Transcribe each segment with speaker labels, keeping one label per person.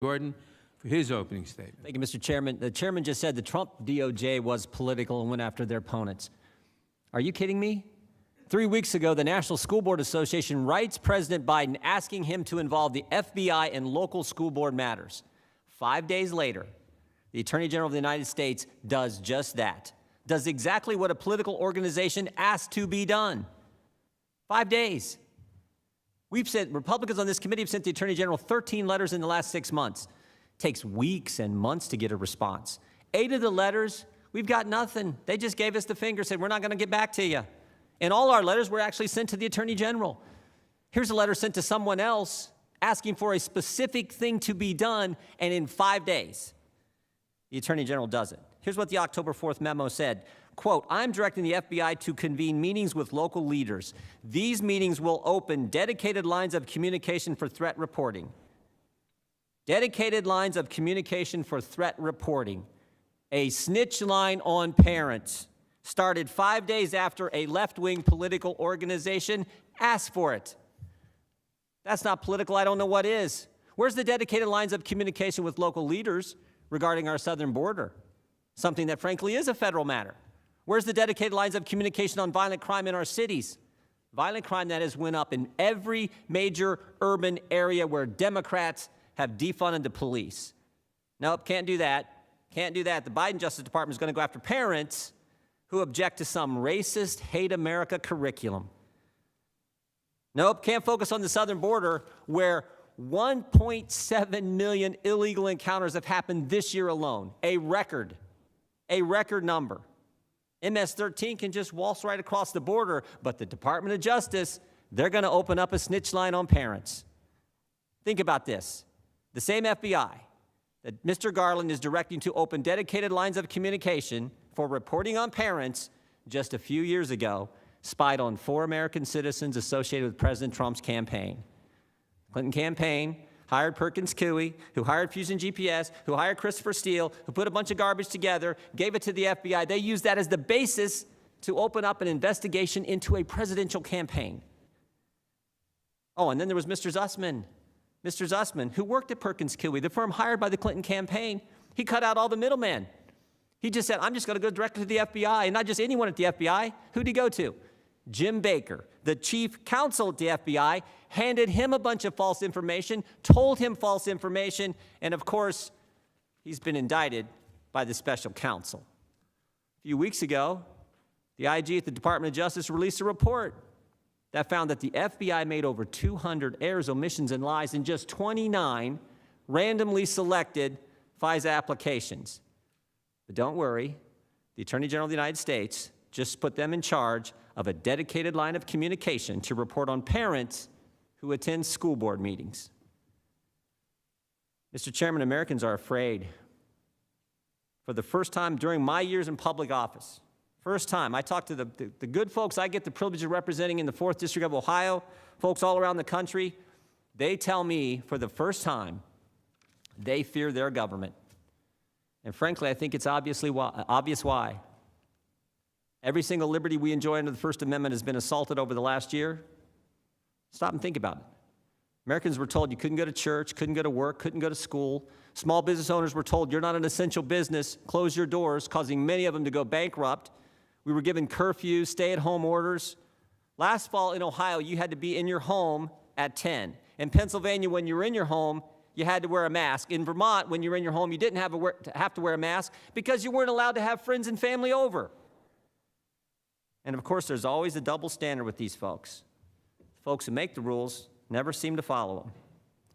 Speaker 1: Gordon for his opening statement.
Speaker 2: Thank you, Mr. Chairman. The chairman just said the Trump DOJ was political and went after their opponents. Are you kidding me? 3 weeks ago, the National School Board Association writes President Biden asking him to involve the FBI in local school board matters. 5 days later, the Attorney General of the United States does just that, does exactly what a political organization asked to be done. 5 days. Republicans on this committee have sent the Attorney General 13 letters in the last 6 months. It takes weeks and months to get a response. 8 of the letters, we've got nothing. They just gave us the finger, said, we're not going to get back to you. And all our letters were actually sent to the Attorney General. Here's a letter sent to someone else asking for a specific thing to be done, and in 5 days, the Attorney General does it. Here's what the October 4th memo said. Quote, I'm directing the FBI to convene meetings with local leaders. These meetings will open dedicated lines of communication for threat reporting. Dedicated lines of communication for threat reporting. A snitch line on parents started 5 days after a left-wing political organization asked for it. That's not political. I don't know what is. Where's the dedicated lines of communication with local leaders regarding our southern border? Something that, frankly, is a federal matter. Where's the dedicated lines of communication on violent crime in our cities? Violent crime that has went up in every major urban area where Democrats have defunded the police. Nope, can't do that. Can't do that. The Biden Justice Department is going to go after parents who object to some racist, hate America curriculum. Nope, can't focus on the southern border where 1.7 million illegal encounters have happened this year alone. A record number. MS-13 can just waltz right across the border, but the Department of Justice, they're going to open up a snitch line on parents. Think about this. The same FBI that Mr. Garland is directing to open dedicated lines of communication for reporting on parents just a few years ago spied on 4 American citizens associated with President Trump's campaign. Clinton campaign hired Perkins Coie, who hired Fusion GPS, who hired Christopher Steele, who put a bunch of garbage together, gave it to the FBI. They used that as the basis to open up an investigation into a presidential campaign. Oh, and then there was Mr. Zussman, who worked at Perkins Coie, the firm hired by the Clinton campaign. He cut out all the middlemen. He just said, I'm just going to go directly to the FBI, and not just anyone at the FBI. Who'd he go to? Jim Baker, the chief counsel at the FBI, handed him a bunch of false information, told him false information, and of course, he's been indicted by the special counsel. A few weeks ago, the IG at the Department of Justice released a report that found that the FBI made over 200 errors, omissions, and lies in just 29 randomly selected FISA applications. But don't worry, the Attorney General of the United States just put them in charge of a dedicated line of communication to report on parents who attend school board meetings. Mr. Chairman, Americans are afraid. For the first time during my years in public office, first time, I talked to the good folks I get the privilege of representing in the 4th District of Ohio, folks all around the country. They tell me for the first time they fear their government. And frankly, I think it's obvious why. Every single liberty we enjoy under the First Amendment has been assaulted over the last year. Stop and think about it. Americans were told you couldn't go to church, couldn't go to work, couldn't go to school. Small business owners were told you're not an essential business, close your doors, causing many of them to go bankrupt. We were given curfews, stay-at-home orders. Last fall in Ohio, you had to be in your home at 10. In Pennsylvania, when you were in your home, you had to wear a mask. In Vermont, when you were in your home, you didn't have to wear a mask because you weren't allowed to have friends and family over. And of course, there's always a double standard with these folks. Folks who make the rules never seem to follow them.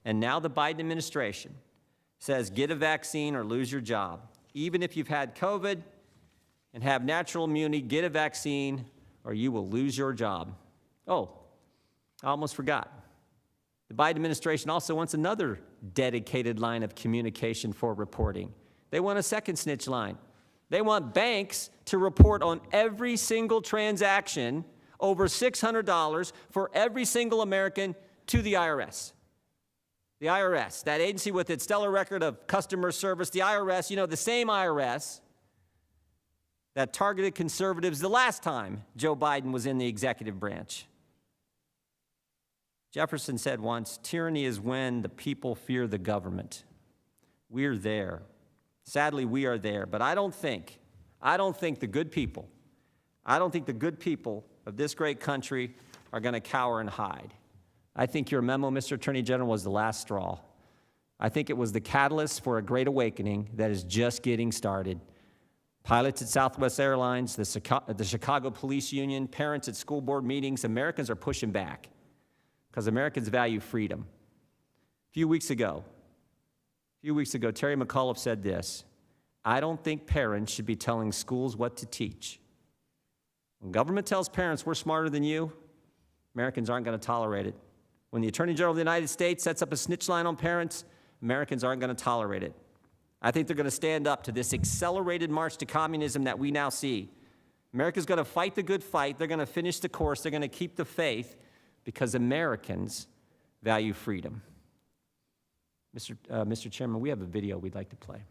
Speaker 2: And now the Biden administration says get a vaccine or lose your job. Even if you've had COVID and have natural immunity, get a vaccine or you will lose your job. Oh, I almost forgot. The Biden administration also wants another dedicated line of communication for reporting. They want a second snitch line. They want banks to report on every single transaction over $600 for every single American to the IRS. The IRS, that agency with its stellar record of customer service, the IRS, you know, the same IRS that targeted conservatives the last time Joe Biden was in the executive branch. Jefferson said once, tyranny is when the people fear the government. We're there. Sadly, we are there. But I don't think the good people of this great country are going to cower and hide. I think your memo, Mr. Attorney General, was the last straw. I think it was the catalyst for a great awakening that is just getting started. Pilots at Southwest Airlines, the Chicago Police Union, parents at school board meetings, Americans are pushing back because Americans value freedom. A few weeks ago, Terry McAuliffe said this: I don't think parents should be telling schools what to teach. When government tells parents we're smarter than you, Americans aren't going to tolerate it. When the Attorney General of the United States sets up a snitch line on parents, Americans aren't going to tolerate it. I think they're going to stand up to this accelerated march to communism that we now see. America's going to fight the good fight. They're going to finish the course. They're going to keep the faith because Americans value freedom. Mr. Chairman, we have a video we'd like to play.